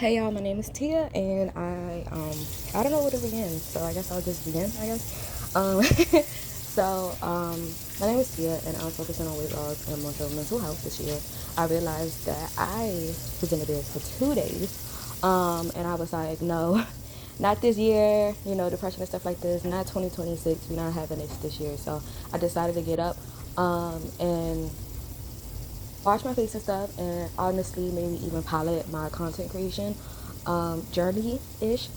Hey y'all, my name is Tia, and I don't know where to begin, so I guess I'll just begin. I guess. My name is Tia, and I'm focusing on weight loss and mental health this year. I realized that I was in the bed for 2 days, and I was like, no, not this year. Depression and stuff like this. Not 2026. We're not having this year. So I decided to get up, and wash my face and stuff, and honestly maybe even pilot my content creation journey ish.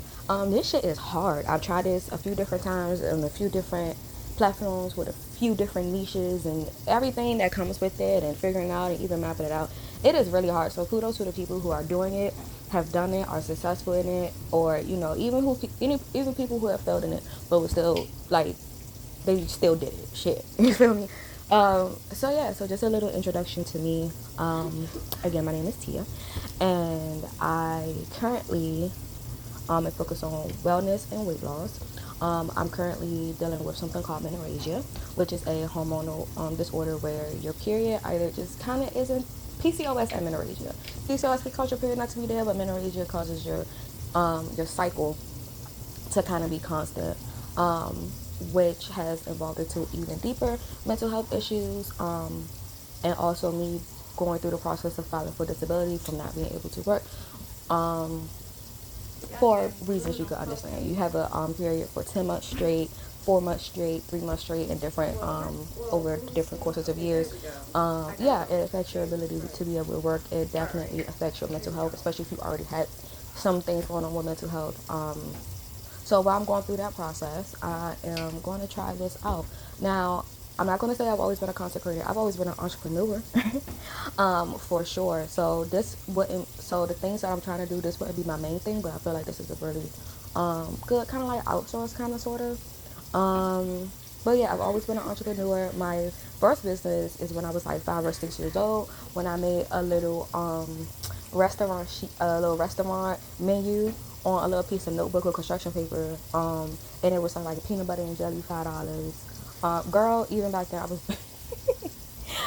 This shit is hard. I've tried this a few different times on a few different platforms with a few different niches and everything that comes with it, and figuring out and even mapping it out. It is really hard. So kudos to the people who are doing it, have done it, are successful in it, or even people who have failed in it but was still like they still did it. Shit. You feel me? So just a little introduction to me. Again, my name is Tia, and I currently am focused on wellness and weight loss. I'm currently dealing with something called menorrhagia, which is a hormonal disorder where your period either just kind of isn't. PCOS and menorrhagia. PCOS can cause your period not to be there, but menorrhagia causes your cycle to kind of be constant, which has evolved into even deeper mental health issues, and also me going through the process of filing for disability from not being able to work, um, for reasons you could understand. You have a period for 10 months straight, 4 months straight, 3 months straight, and different over different courses of years. Yeah, it affects your ability to be able to work. It definitely affects your mental health, especially if you already had some things going on with mental health. So while I'm going through that process, I am going to try this out. Now, I'm not going to say I've always been a content creator. I've always been an entrepreneur, for sure. So the things that I'm trying to do, this wouldn't be my main thing, but I feel like this is a really good kind of like outsource kind of sort of. But yeah, I've always been an entrepreneur. My first business is when I was like 5 or 6 years old, when I made a little restaurant menu on a little piece of notebook or construction paper, and it was something like peanut butter and jelly, $5. Girl, even back then I was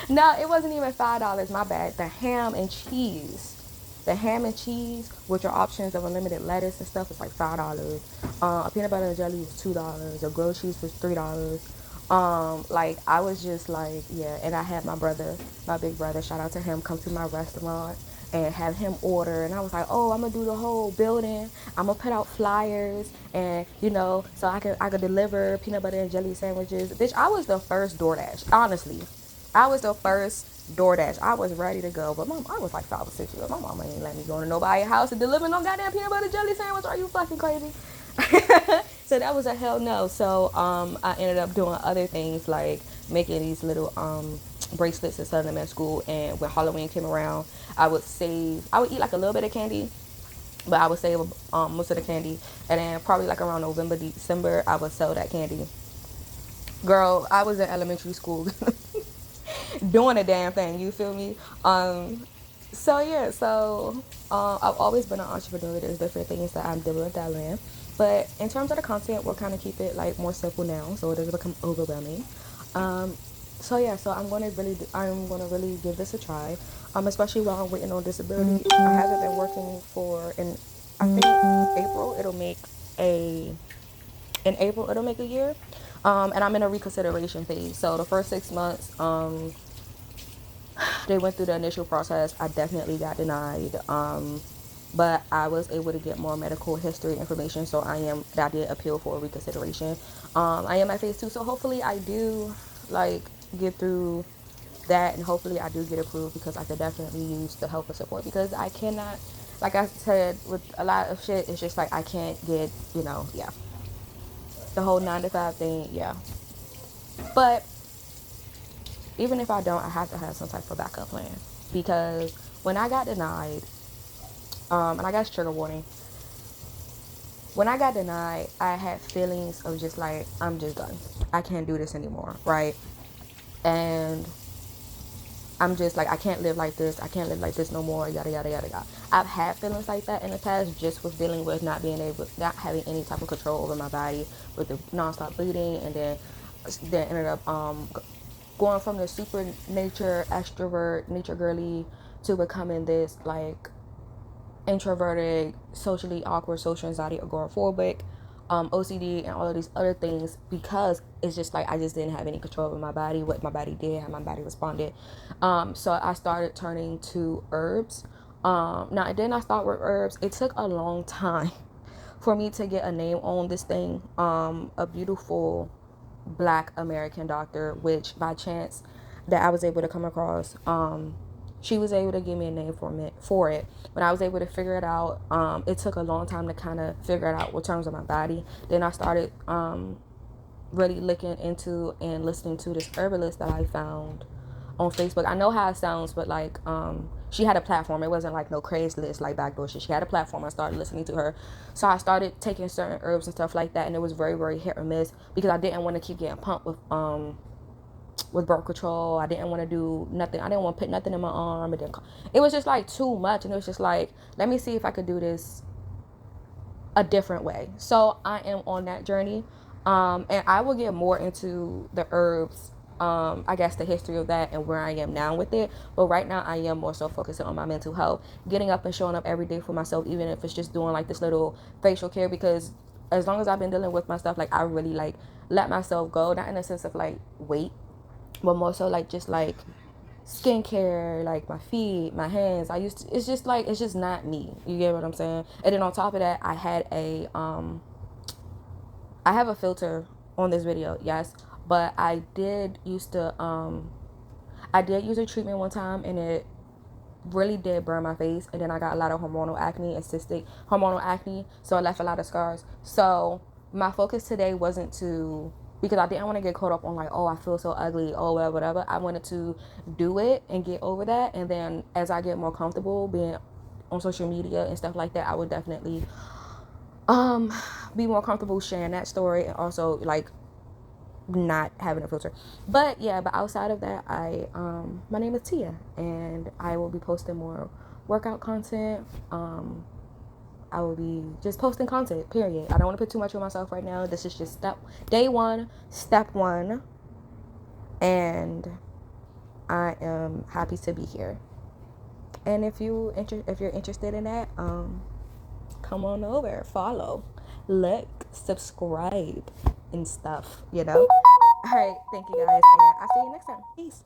no, it wasn't even $5. My bad. The ham and cheese with your options of unlimited lettuce and stuff was like $5. A peanut butter and jelly was $2. A grilled cheese was $3. Like I was just like, yeah. And I had my brother, my big brother, shout out to him, come to my restaurant and have him order. And I was like, oh, I'm gonna do the whole building. I'm gonna put out flyers, and so I could deliver peanut butter and jelly sandwiches. Bitch, I was the first DoorDash, honestly. I was the first DoorDash. I was ready to go, but I was like 5 or 6 years old. My mama ain't let me go to nobody's house to deliver no goddamn peanut butter jelly sandwich. Are you fucking crazy? So that was a hell no. So I ended up doing other things like making these little bracelets and selling them at school. And when Halloween came around, I would eat like a little bit of candy, but I would save most of the candy, and then probably like around November, December, I would sell that candy. Girl, I was in elementary school doing a damn thing. You feel me? So yeah, I've always been an entrepreneur. There's different things that I'm doing with that land, but in terms of the content, we'll kind of keep it like more simple now, so it doesn't become overwhelming. Um, so I'm gonna really give this a try. Especially while I'm waiting on disability. I haven't been working in I think April it'll make a in April it'll make a year. And I'm in a reconsideration phase. So the first 6 months, they went through the initial process. I definitely got denied. But I was able to get more medical history information, so I did appeal for a reconsideration. I am at phase 2, so hopefully I do like get through that, and hopefully I do get approved, because I could definitely use the help and support, because I cannot, like I said, with a lot of shit, it's just like I can't get, yeah, the whole 9 to 5 thing, yeah. But even if I don't, I have to have some type of backup plan, because when I got denied, and I got trigger warning. When I got denied, I had feelings of just like, I'm just done. I can't do this anymore, right? And I'm just like, I can't live like this. I can't live like this no more. Yada yada yada yada. I've had feelings like that in the past, just with dealing with not having any type of control over my body, with the nonstop bleeding, and then ended up going from the super nature extrovert, nature girly, to becoming this like introverted, socially awkward, social anxiety, agoraphobic, OCD, and all of these other things, because it's just like I just didn't have any control over my body, what my body did, how my body responded. So I started turning to herbs. Now, then I started with herbs. It took a long time for me to get a name on this thing. A beautiful Black American doctor, which by chance that I was able to come across. She was able to give me a name for it. When I was able to figure it out, it took a long time to kind of figure it out with terms of my body. Then I started really looking into and listening to this herbalist that I found on Facebook. I know how it sounds, but like she had a platform. It wasn't like no Craigslist like backdoor shit. She had a platform. I started listening to her. So I started taking certain herbs and stuff like that, and it was very, very hit or miss because I didn't want to keep getting pumped with birth control. I didn't want to do nothing. I didn't want to put nothing in my arm. It was just like too much, and it was just like, let me see if I could do this a different way. So I am on that journey, and I will get more into the herbs, I guess the history of that and where I am now with it. But right now I am more so focusing on my mental health, getting up and showing up every day for myself, even if it's just doing like this little facial care, because as long as I've been dealing with my stuff, like I really like let myself go, not in a sense of like weight, but more so like just like skincare, like my feet, my hands. It's just like, it's just not me. You get what I'm saying? And then on top of that, I have a filter on this video, yes, but I did use a treatment one time, and it really did burn my face, and then I got a lot of hormonal acne and cystic hormonal acne, so I left a lot of scars. So my focus today wasn't to, because I didn't want to get caught up on like, oh, I feel so ugly, oh, whatever. I wanted to do it and get over that, and then as I get more comfortable being on social media and stuff like that, I would definitely be more comfortable sharing that story, and also like not having a filter. But yeah, but outside of that, my name is Tia, and I will be posting more workout content. I will be just posting content, period. I don't want to put too much on myself right now. This is just step one, and I am happy to be here. And if you're interested in that, come on over, follow, look, subscribe, and stuff. All right, thank you guys, and I'll see you next time. Peace.